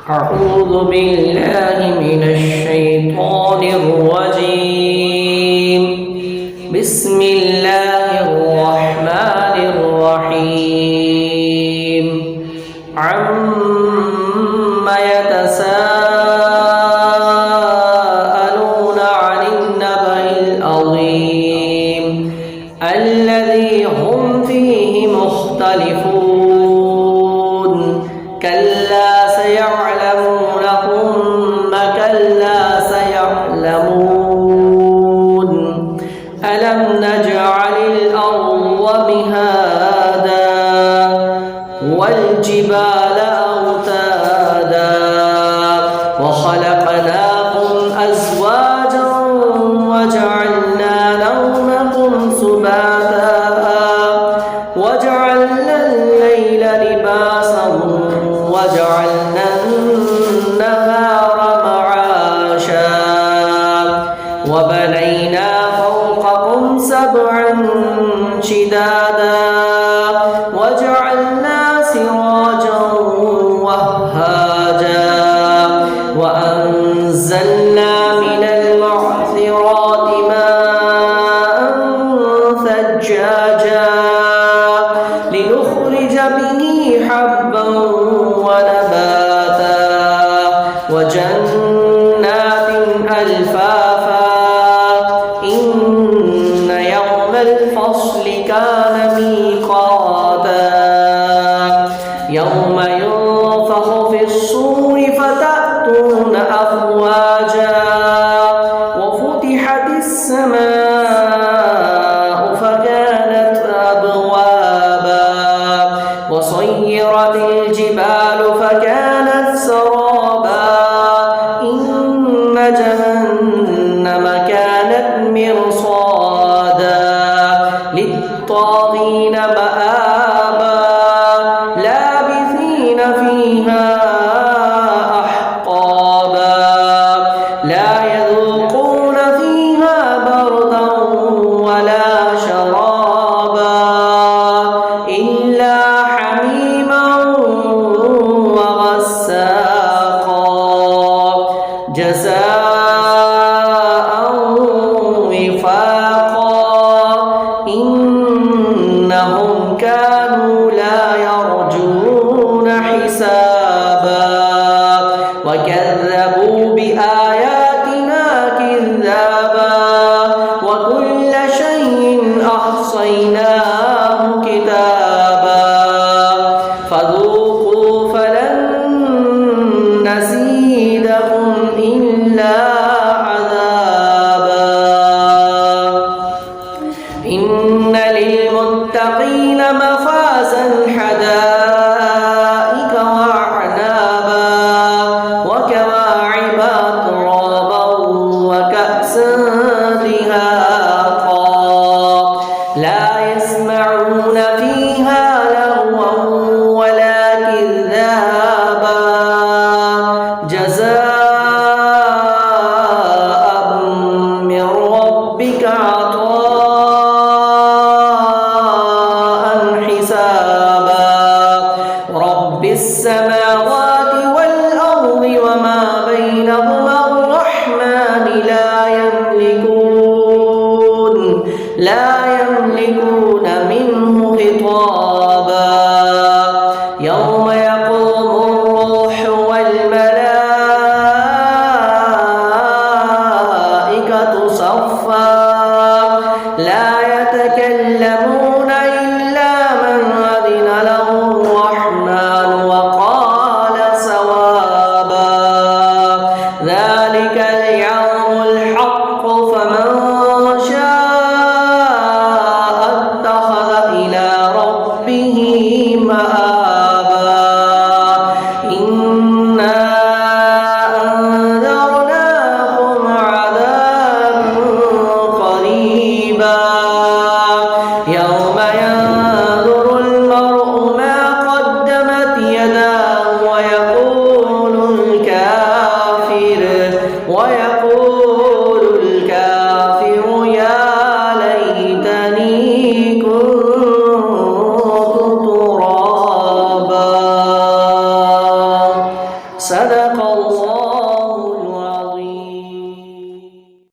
أعوذ بالله من الشيطان الرجيم بسم الله الرحمن الرحيم عما يتساءلون عن النبأ العظيم الذي هم فيه مختلفون كلا سيعلمون ثم كلا سيعلمون ألم نجعل الأرض مهادا والجبال أوتادا وخلقناكم أزواجا وجعلنا نومكم سباتا وجعلنا الليل لباسا وجعلنا النهار معاشا وبنينا فوقكم سبعا شدادا وجعلنا سراجا وهاجا وأنزلنا من المعصرات ماء ثجاجا لنخرج به حبا ونباتا وجنات ألفافا إن يوم الفصل كان ميقاتا يوم ينفخ في الصور فتأتون أفواجا وفتحت السماء فكانت أبوابا وصيرت الجبال فكانت سرابا إن جهنم كانت مرصادا للطاغين مآبا لابثين فيها أحقابا لا يذوقون فيها بردا ولا شرابا إلا حميما وغساقا جزاء وفاقا إنهم كانوا لا يرجون حسابا وكذبوا بآياتنا كذابا وكل شيء أحصيناه كتابا فذوقوا فلن نزيدكم إلا عذابا إن للمتقين مفازا حدائق وأعنابا وكواعب أترابا وكأسا دهاقا لا يسمعون فيها لغوا ولا كذابا جزاء من ربك عطاء حسابا رب السماوات والأرض وما بينهما الرحمن لا يملكون منه خطابا يوم يقوم الروح والملائكة صفا لا يتكلمون إلا من أذن له الرحمن وقال صوابا ذلك اليوم الحق فمن شاء اتخذ إلى ربه مآبا إنا أنذرناكم عذابا قريبا يوم ينظر المرء ما قدمت يداه ويقول صدق الله